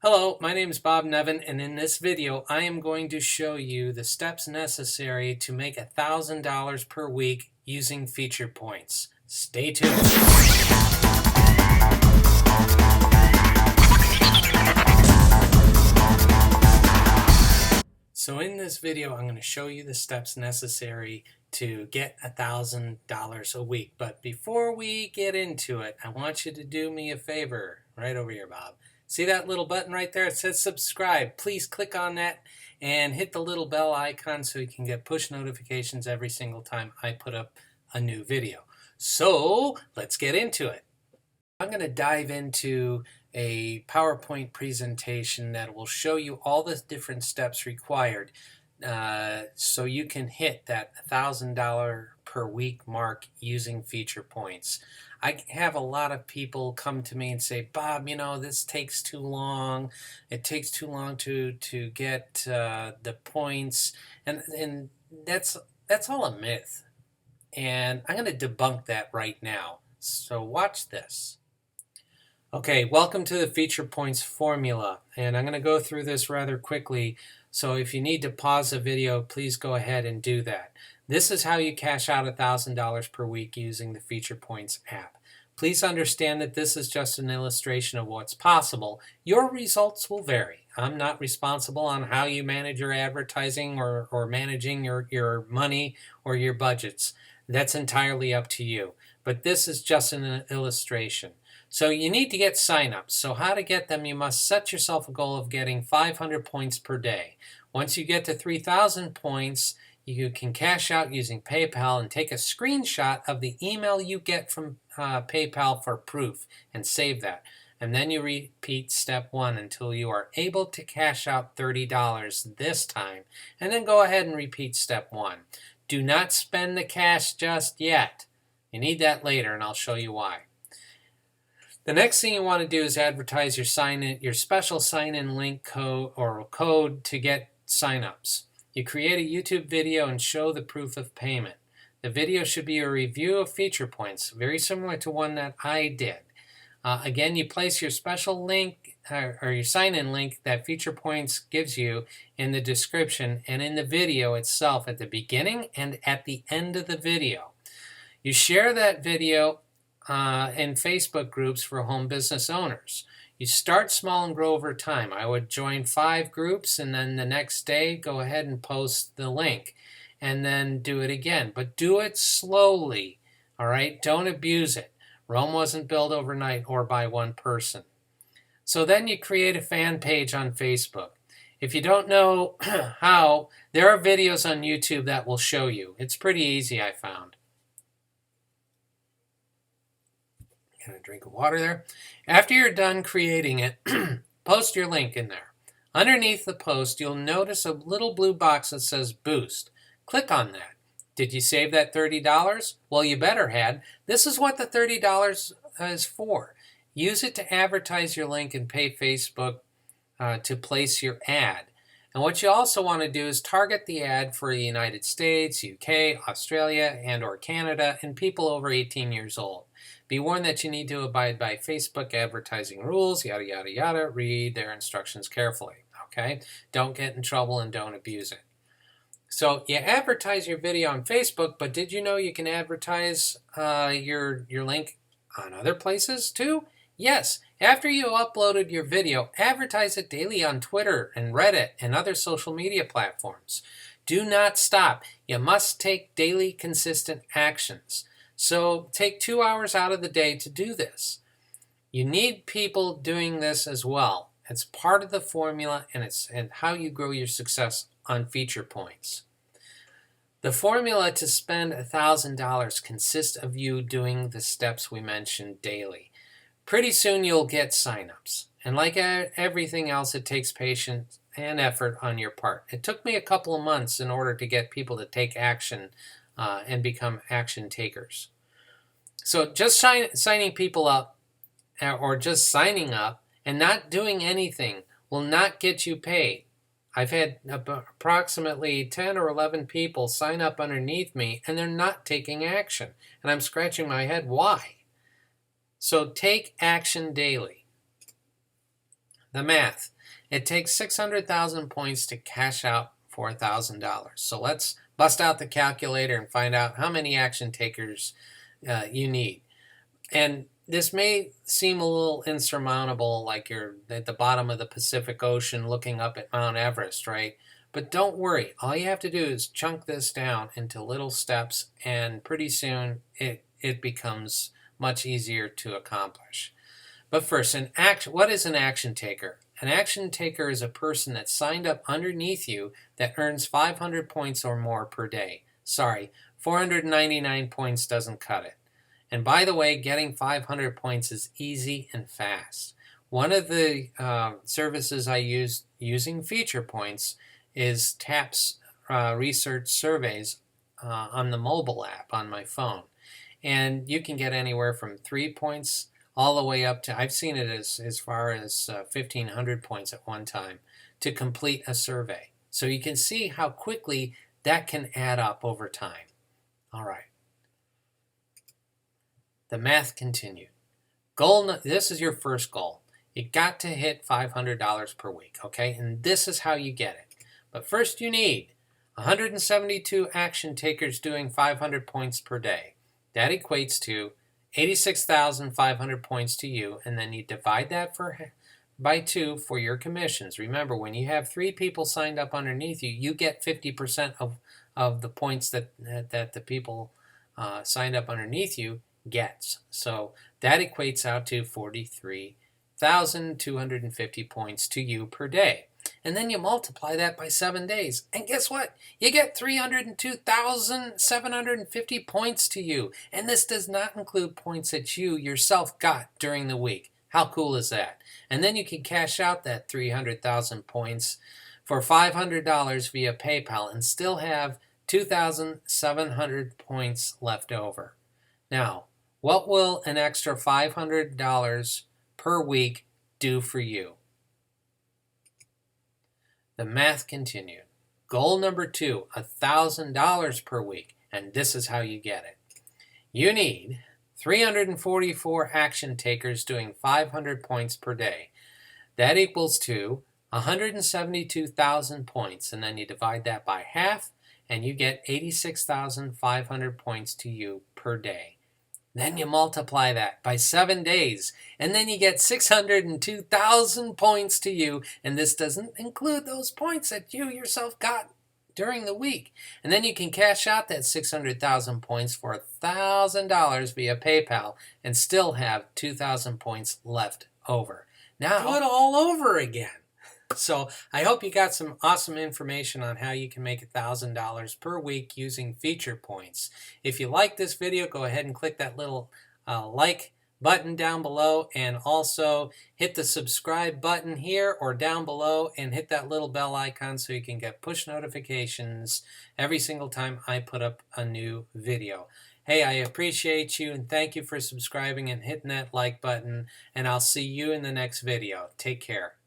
Hello, my name is Bob Nevin, and in this video I am going to show you the steps necessary to make $1,000 per week using Featurpoints. Stay tuned. So in this video I'm going to show you the steps necessary to get $1,000 a week. But before we get into it, I want you to do me a favor. Right over here, Bob. See that little button right there? It says subscribe. Please click on that and hit the little bell icon so you can get push notifications every single time I put up a new video. So let's get into it. I'm going to dive into a PowerPoint presentation that will show you all the different steps required so you can hit that $1,000 per week mark using Featurpoints. I have a lot of people come to me and say, Bob, this takes too long. It takes too long to get the points, and that's all a myth. And I'm going to debunk that right now. So watch this. Okay, welcome to the Featurpoints formula, and I'm going to go through this rather quickly, so if you need to pause the video, please go ahead and do that. This is how you cash out $1,000 per week using the Featurpoints app. Please understand that this is just an illustration of what's possible. Your results will vary. I'm not responsible on how you manage your advertising or managing your money or your budgets. That's entirely up to you. But this is just an illustration. So you need to get signups. So how to get them? You must set yourself a goal of getting 500 points per day. Once you get to 3,000 points, you can cash out using PayPal and take a screenshot of the email you get from PayPal for proof and save that. And then you repeat step 1 until you are able to cash out $30 this time. And then go ahead and repeat step 1. Do not spend the cash just yet. You need that later, and I'll show you why. The next thing you want to do is advertise your special sign-in link code to get signups. You create a YouTube video and show the proof of payment. The video should be a review of Featurpoints, very similar to one that I did. Again, you place your special link or your sign-in link that Featurpoints gives you in the description and in the video itself at the beginning and at the end of the video. You share that video in Facebook groups for home business owners. You start small and grow over time. I would join 5 groups and then the next day go ahead and post the link and then do it again. But do it slowly, all right? Don't abuse it. Rome wasn't built overnight or by one person. So then you create a fan page on Facebook. If you don't know how, there are videos on YouTube that will show you. It's pretty easy, I found. Get a drink of water there. After you're done creating it, post your link in there. Underneath the post, you'll notice a little blue box that says Boost. Click on that. Did you save that $30? Well, you better had. This is what the $30 is for. Use it to advertise your link and pay Facebook to place your ad. And what you also want to do is target the ad for the United States, UK, Australia, and or Canada, and people over 18 years old. Be warned that you need to abide by Facebook advertising rules, yada, yada, yada. Read their instructions carefully, okay? Don't get in trouble and don't abuse it. So you advertise your video on Facebook, but did you know you can advertise your link on other places too? Yes, after you uploaded your video, advertise it daily on Twitter and Reddit and other social media platforms. Do not stop. You must take daily consistent actions. So take 2 hours out of the day to do this. You need people doing this as well. It's part of the formula and how you grow your success on Featurpoints. The formula to spend $1,000 consists of you doing the steps we mentioned daily. Pretty soon you'll get signups. And like everything else, it takes patience and effort on your part. It took me a couple of months in order to get people to take action and become action takers. So just signing people up or just signing up and not doing anything will not get you paid. I've had approximately 10 or 11 people sign up underneath me and they're not taking action. And I'm scratching my head, why? So take action daily. The math. It takes 600,000 points to cash out for $1,000. So let's bust out the calculator and find out how many action takers you need. And this may seem a little insurmountable, like you're at the bottom of the Pacific Ocean looking up at Mount Everest, right? But don't worry. All you have to do is chunk this down into little steps, and pretty soon it becomes much easier to accomplish. But first, what is an action taker? An action taker is a person that signed up underneath you that earns 500 points or more per day. Sorry, 499 points doesn't cut it. And by the way, getting 500 points is easy and fast. One of the services I use using Featurpoints is TAP's research surveys on the mobile app on my phone. And you can get anywhere from 3 points all the way up to, I've seen it as far as 1,500 points at one time to complete a survey. So you can see how quickly that can add up over time. All right. The math continued. This is your first goal. You got to hit $500 per week, okay? And this is how you get it. But first you need 172 action takers doing 500 points per day. That equates to 86,500 points to you, and then you divide that by 2 for your commissions. Remember, when you have 3 people signed up underneath you, you get 50% of the points that the people signed up underneath you gets. So that equates out to 43,250 points to you per day. And then you multiply that by 7 days. And guess what? You get 302,750 points to you. And this does not include points that you yourself got during the week. How cool is that? And then you can cash out that 300,000 points for $500 via PayPal and still have 2,700 points left over. Now, what will an extra $500 per week do for you? The math continued. Goal number 2, $1,000 per week, and this is how you get it. You need 344 action takers doing 500 points per day. That equals to 172,000 points, and then you divide that by half, and you get 86,500 points to you per day. Then you multiply that by 7 days, and then you get 602,000 points to you, and this doesn't include those points that you yourself got during the week. And then you can cash out that 600,000 points for $1,000 via PayPal and still have 2,000 points left over. Now, do it all over again. So I hope you got some awesome information on how you can make $1,000 per week using Featurpoints. If you like this video, go ahead and click that little like button down below, and also hit the subscribe button here or down below and hit that little bell icon so you can get push notifications every single time I put up a new video. Hey, I appreciate you and thank you for subscribing and hitting that like button, and I'll see you in the next video. Take care.